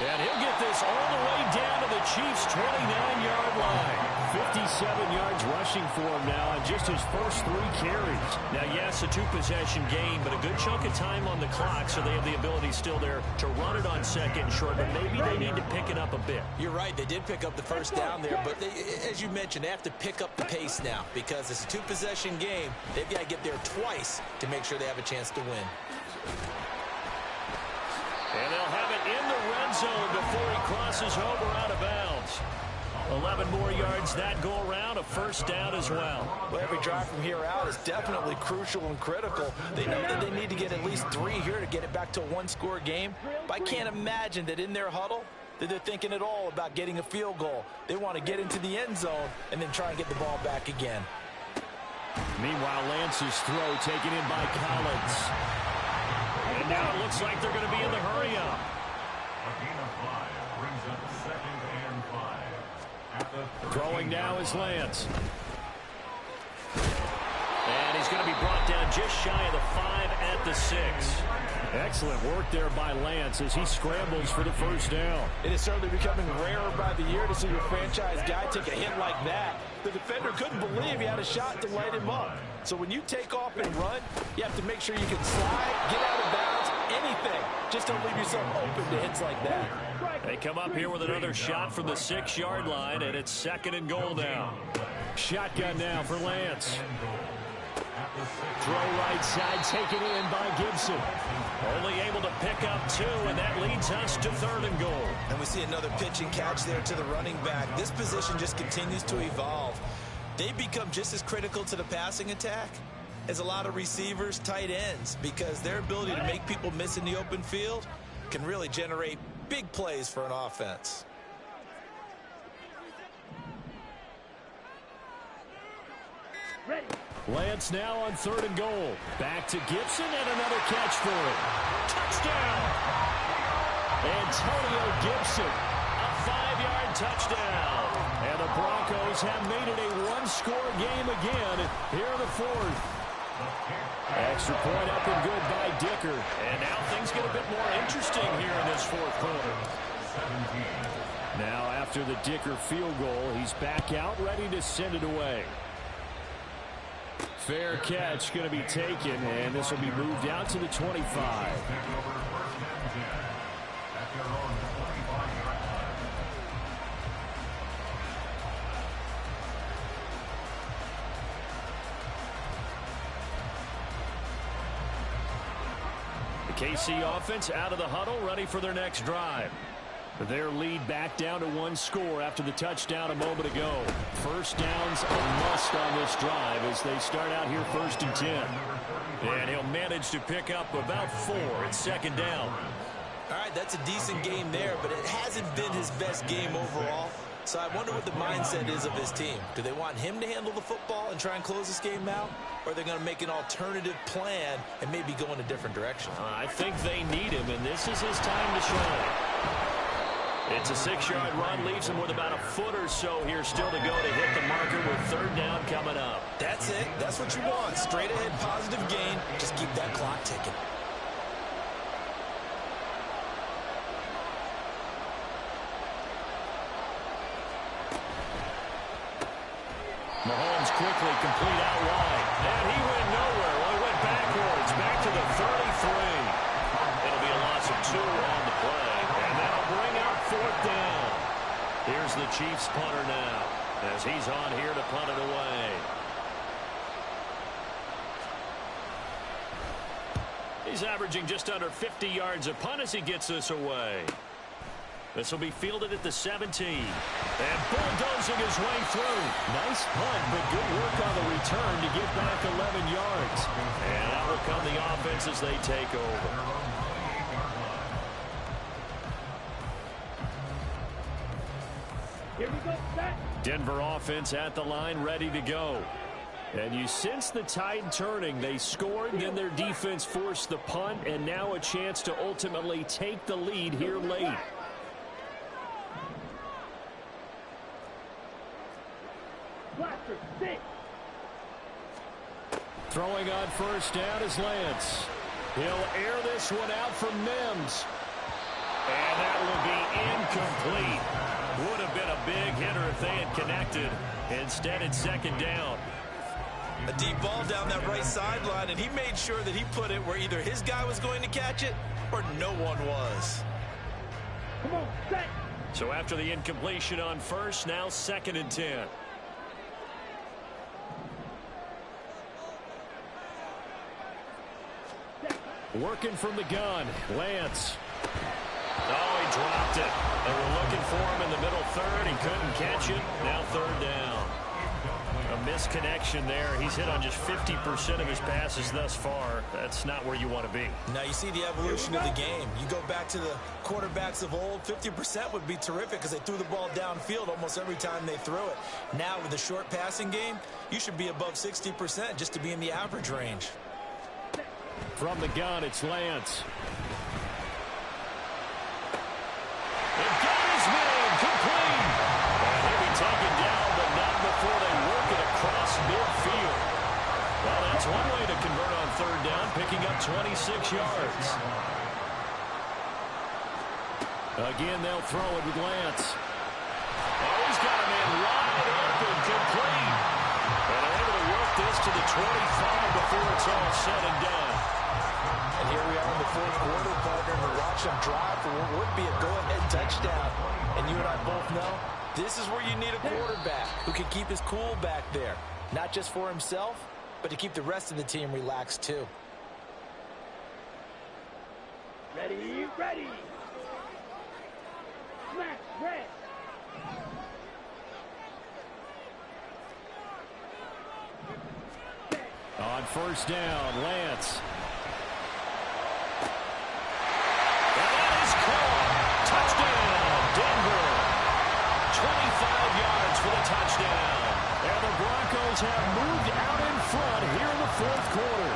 And he'll get this all the way down to the Chiefs' 29-yard line. 57 yards rushing for him now on just his first 3 carries. Now, yes, a 2-possession game, but a good chunk of time on the clock, so they have the ability still there to run it on second and short, but maybe they need to pick it up a bit. You're right. They did pick up the first down there, but as you mentioned, they have to pick up the pace now because it's a 2-possession game. They've got to get there twice to make sure they have a chance to win. And they'll have it in the red zone before he crosses over out of bounds. 11 more yards that go around, a first down as well. Well, every drive from here out is definitely crucial and critical. They know that they need to get at least 3 here to get it back to a 1-score game. But I can't imagine that in their huddle that they're thinking at all about getting a field goal. They want to get into the end zone and then try and get the ball back again. Meanwhile, Lance's throw taken in by Collins. And now it looks like they're going to be in the hurry-up. A gain of 5 brings up 2nd and 5. At the Throwing now is Lance. And he's going to be brought down just shy of the 5 at the 6. Excellent work there by Lance as he scrambles for the first down. It is certainly becoming rarer by the year to see your franchise guy take a hit like that. The defender couldn't believe he had a shot to light him up. So when you take off and run, you have to make sure you can slide, get out of bounds, anything. Just don't leave yourself open to hits like that. They come up here with another shot from the 6-yard line, and it's 2nd and goal now. Shotgun now for Lance. Throw right side, taken in by Gibson. Only able to pick up 2, and that leads us to 3rd and goal. And we see another pitch and catch there to the running back. This position just continues to evolve. They become just as critical to the passing attack as a lot of receivers, tight ends, because their ability to make people miss in the open field can really generate big plays for an offense. Ready. Lance now on 3rd and goal. Back to Gibson and another catch for him. Touchdown! Antonio Gibson, a 5-yard touchdown. And the Broncos have made it a 1-score game again here in the 4th. Extra point up and good by Dicker. And now things get a bit more interesting here in this 4th quarter. Now after the Dicker field goal, he's back out ready to send it away. Fair catch going to be taken, and this will be moved out to the 25. The KC offense out of the huddle, ready for their next drive. Their lead back down to 1 score after the touchdown a moment ago. First down's a must on this drive as they start out here 1st and 10. And he'll manage to pick up about 4. It's 2nd down. All right, that's a decent game there, but it hasn't been his best game overall. So I wonder what the mindset is of his team. Do they want him to handle the football and try and close this game out? Or are they going to make an alternative plan and maybe go in a different direction? I think they need him, and this is his time to shine. It's a 6-yard run, leaves him with about a foot or so here still to go to hit the marker with 3rd down coming up. That's it. That's what you want. Straight ahead, positive gain. Just keep that clock ticking. Mahomes quickly complete out wide. And he went nowhere. Well, he went backwards, back to the 33. It'll be a loss of 2 on the play. And that'll bring up 4th down. Here's the Chiefs punter now, as he's on here to punt it away. He's averaging just under 50 yards a punt as he gets this away. This will be fielded at the 17. And bulldozing his way through. Nice punt, but good work on the return to get back 11 yards. And out will come the offense as they take over. Here we go, set. Denver offense at the line, ready to go. And you sense the tide turning. They scored, then their defense forced the punt, and now a chance to ultimately take the lead here late. Blaster, 6. Throwing on first down is Lance. He'll air this one out for Mims. And that will be incomplete. Would have been a big hitter if they had connected. Instead, it's 2nd down. A deep ball down that right sideline, and he made sure that he put it where either his guy was going to catch it or no one was. Come on, set. So after the incompletion on first, now 2nd and 10. Working from the gun, Lance. Oh, he dropped it. They were looking for him in the middle 3rd. He couldn't catch it. Now 3rd down. A misconnection there. He's hit on just 50% of his passes thus far. That's not where you want to be. Now you see the evolution of the game. You go back to the quarterbacks of old, 50% would be terrific because they threw the ball downfield almost every time they threw it. Now with the short passing game, you should be above 60% just to be in the average range. From the gun, it's Lance. They've got his man, complete. And he'll be taken down, but not before they work it across midfield. Well, that's one way to convert on 3rd down, picking up 26 yards. Again, they'll throw it with Lance. Oh, he's got a man wide open, complete. And they're able to work this to the 25 before it's all said and done. And here we are in the 4th quarter, partner, and we're watching them drive for what would be a go-ahead touchdown. And you and I both know this is where you need a quarterback who can keep his cool back there. Not just for himself, but to keep the rest of the team relaxed too. Ready, ready. Smash, red. On first down, Lance. Touchdown, Denver. 25 yards for the touchdown. And the Broncos have moved out in front here in the 4th quarter.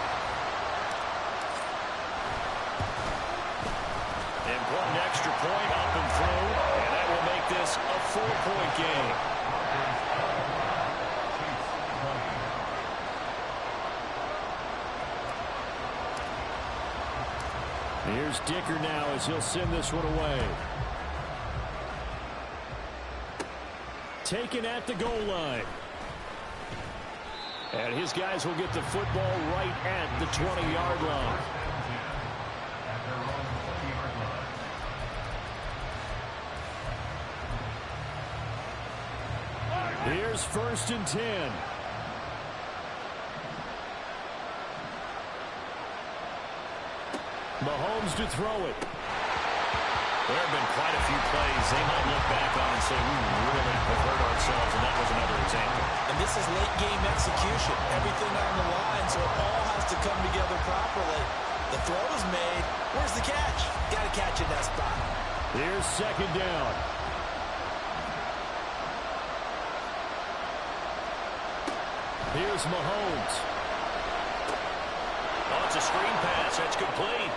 Important extra point up and through, and that will make this a 4-point game. Here's Dicker now as he'll send this one away. Taken at the goal line. And his guys will get the football right at the 20-yard line. Here's 1st and 10. Mahomes to throw it. There have been quite a few plays they might look back on and say, we really have hurt ourselves, and that was another example. And this is late game execution. Everything on the line, so it all has to come together properly. The throw is made. Where's the catch? Got to catch in that spot. Here's 2nd down. Here's Mahomes. Oh, it's a screen pass. That's complete.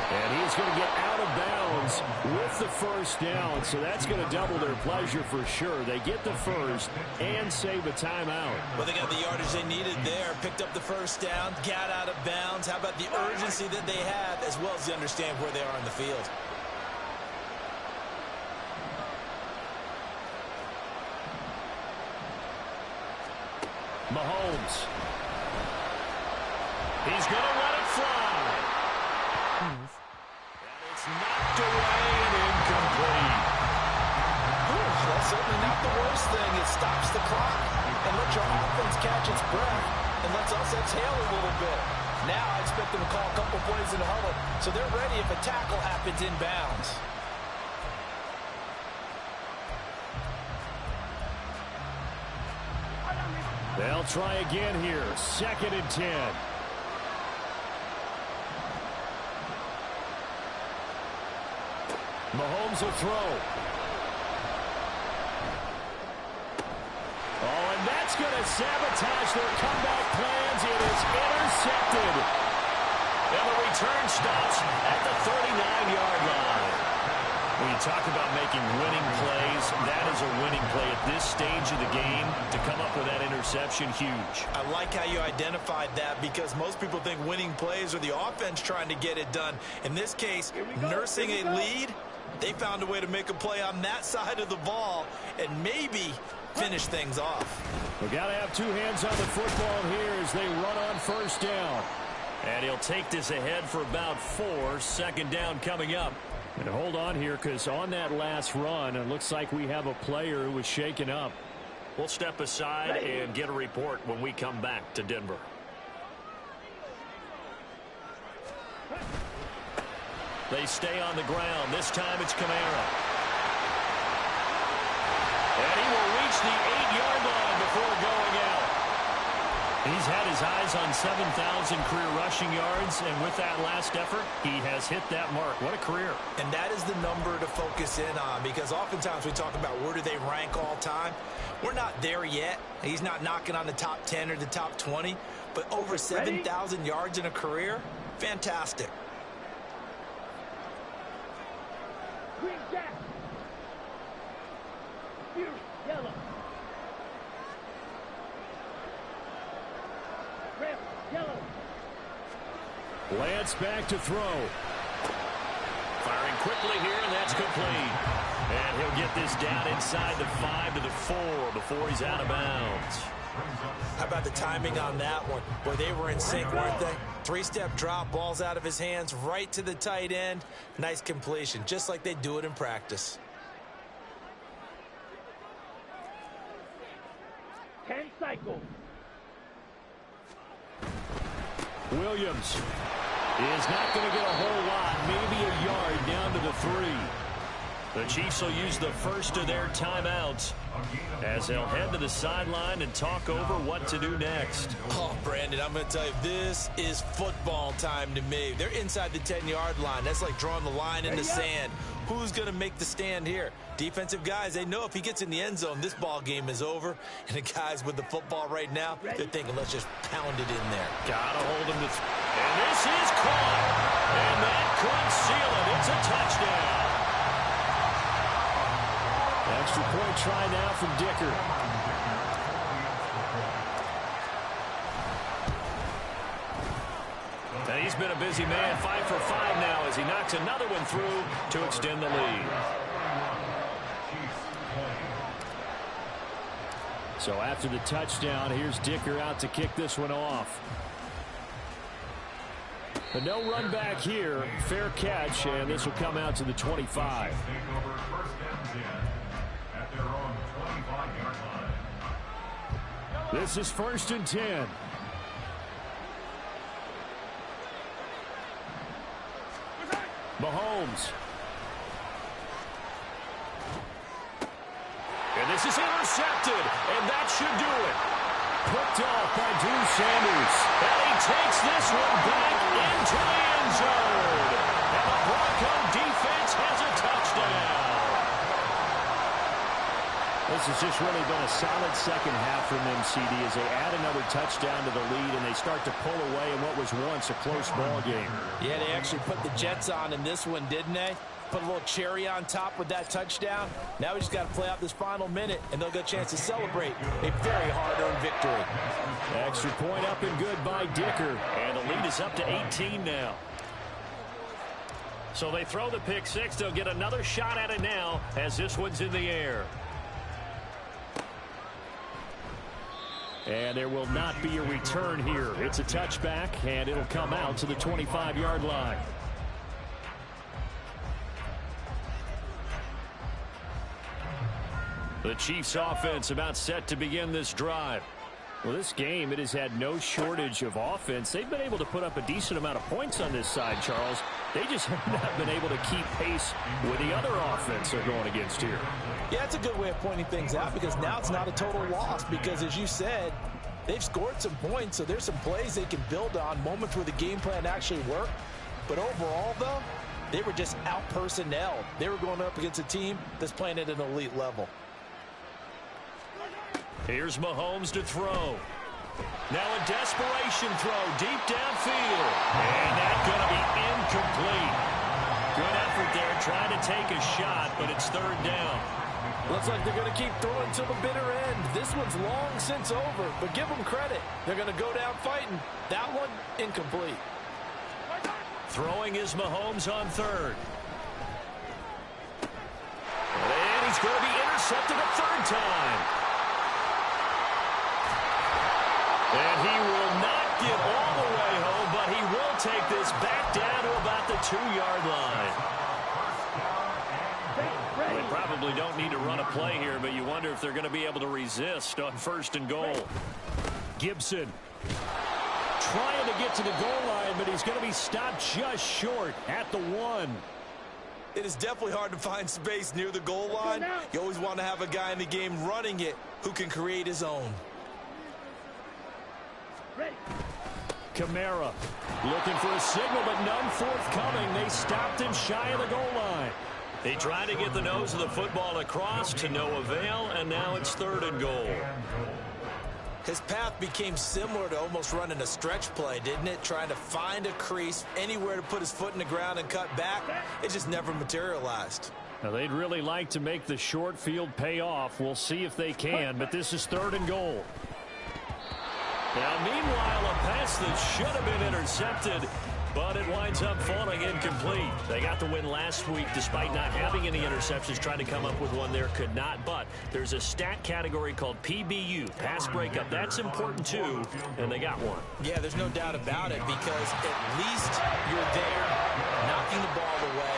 And he's going to get out of bounds with the 1st down, so that's going to double their pleasure for sure. They get the 1st and save a timeout. Well, they got the yardage they needed there, picked up the 1st down, got out of bounds. How about the urgency that they have, as well as they understand where they are in the field? Mahomes. He's going to let it fly. And it's knocked away and incomplete. That's certainly not the worst thing. It stops the clock and lets your offense catch its breath and lets us exhale a little bit. Now I expect them to call a couple plays in the huddle so they're ready if a tackle happens inbounds. They'll try again here. 2nd and 10. Mahomes will throw. Oh, and that's going to sabotage their comeback plans. It is intercepted. And the return stops at the 39-yard line. When you talk about making winning plays, that is a winning play at this stage of the game. To come up with that interception, huge. I like how you identified that because most people think winning plays are the offense trying to get it done. In this case, nursing a lead, they found a way to make a play on that side of the ball and maybe finish things off. We've got to have two hands on the football here as they run on 1st down. And he'll take this ahead for about 4. 2nd down coming up. And hold on here because on that last run, it looks like we have a player who was shaken up. We'll step aside and get a report when we come back to Denver. They stay on the ground. This time it's Kamara. And he will reach the 8-yard line before going out. He's had his eyes on 7,000 career rushing yards, and with that last effort, he has hit that mark. What a career. And that is the number to focus in on because oftentimes we talk about where do they rank all time. We're not there yet. He's not knocking on the top 10 or the top 20, but over 7,000 yards in a career, fantastic. Green jack. Here, yellow. Red, yellow. Lance back to throw. Firing quickly here, and that's complete. And he'll get this down inside the 5 to the 4 before he's out of bounds. How about the timing on that one? Boy, they were in sync, weren't they? 3-step drop, ball's out of his hands, right to the tight end. Nice completion, just like they do it in practice. 10 cycles. Williams is not going to get a whole lot, maybe a yard down to the 3. The Chiefs will use the first of their timeouts as they'll head to the sideline and talk over what to do next. Oh, Brandon, I'm going to tell you, this is football time to me. They're inside the 10-yard line. That's like drawing the line in the sand. Who's going to make the stand here? Defensive guys, they know if he gets in the end zone, this ball game is over. And the guys with the football right now, they're thinking, let's just pound it in there. Gotta hold him to and this is caught. And that could seal it. It's a touchdown. Extra point try now from Dicker. And he's been a busy man, 5 for 5 now as he knocks another one through to extend the lead. So after the touchdown, here's Dicker out to kick this one off. But no run back here. Fair catch, and this will come out to the 25. This is 1st and 10. Mahomes. And this is intercepted, and that should do it. Picked off by Drew Sanders. And he takes this one back into the end zone. And the Bronco defense has a touchdown. This has just really been a solid second half from them, CD, as they add another touchdown to the lead and they start to pull away in what was once a close ball game. Yeah, they actually put the Jets on in this one, didn't they? Put a little cherry on top with that touchdown. Now we just got to play out this final minute, and they'll get a chance to celebrate a very hard-earned victory. Extra point up and good by Dicker. And the lead is up to 18 now. So they throw the pick six. They'll get another shot at it now as this one's in the air. And there will not be a return here. It's a touchback, and it'll come out to the 25-yard line. The Chiefs offense about set to begin this drive. Well, this game, it has had no shortage of offense. They've been able to put up a decent amount of points on this side, Charles. They just have not been able to keep pace with the other offense they're going against here. Yeah, it's a good way of pointing things out because now it's not a total loss because, as you said, they've scored some points, so there's some plays they can build on, moments where the game plan actually worked. But overall, though, they were just out-personnel. They were going up against a team that's playing at an elite level. Here's Mahomes to throw. Now a desperation throw deep downfield. And that's going to be incomplete. Good effort there trying to take a shot, but it's third down. Looks like they're going to keep throwing to the bitter end. This one's long since over, but give them credit. They're going to go down fighting. That one, incomplete. Throwing is Mahomes on third. And he's going to be intercepted a third time. And he will not get all the way home, but he will take this back down to about the 2-yard line. They probably don't need to run a play here, but you wonder if they're going to be able to resist on first and goal. Gibson trying to get to the goal line, but he's going to be stopped just short at the 1. It is definitely hard to find space near the goal line. You always want to have a guy in the game running it who can create his own. Kamara looking for a signal, but none forthcoming. They stopped him shy of the goal line. They tried to get the nose of the football across to no avail, and now it's third and goal. His path became similar to almost running a stretch play, didn't it? Trying to find a crease, anywhere to put his foot in the ground and cut back. It just never materialized. Now, they'd really like to make the short field pay off. We'll see if they can, but this is third and goal. Now, meanwhile, a pass that should have been intercepted, but it winds up falling incomplete. They got the win last week despite not having any interceptions. Trying to come up with one there, could not. But there's a stat category called PBU, pass breakup. That's important, too, and they got one. Yeah, there's no doubt about it because at least you're there knocking the ball away.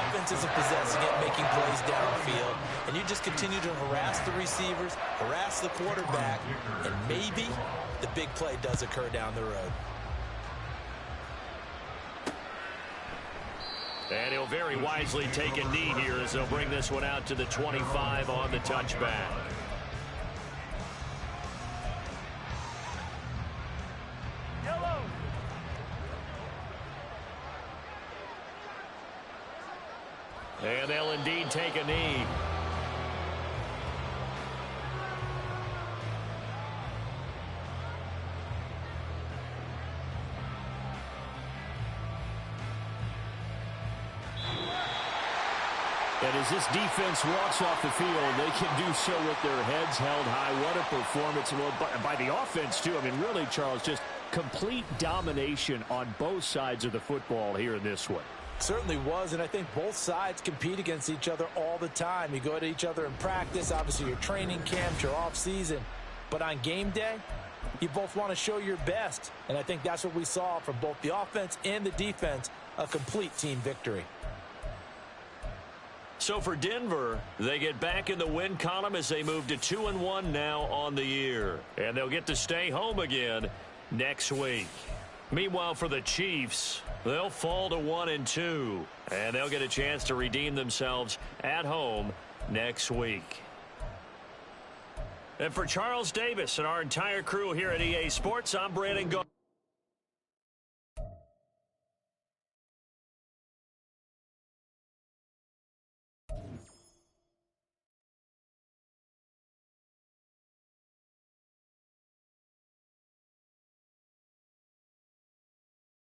Offense isn't possessing it, making plays downfield. And you just continue to harass the receivers, harass the quarterback, and maybe the big play does occur down the road. And he'll very wisely take a knee here as they'll bring this one out to the 25 on the touchback. Yellow. And they'll indeed take a knee. And as this defense walks off the field, they can do so with their heads held high. What a performance by the offense, too. I mean, really, Charles, just complete domination on both sides of the football here in this one. Certainly was, and I think both sides compete against each other all the time. You go at each other in practice, obviously your training camps, your off-season. But on game day, you both want to show your best. And I think that's what we saw from both the offense and the defense, a complete team victory. So for Denver, they get back in the win column as they move to 2-1 now on the year. And they'll get to stay home again next week. Meanwhile, for the Chiefs, they'll fall to 1-2. And they'll get a chance to redeem themselves at home next week. And for Charles Davis and our entire crew here at EA Sports, I'm Brandon Gaudin.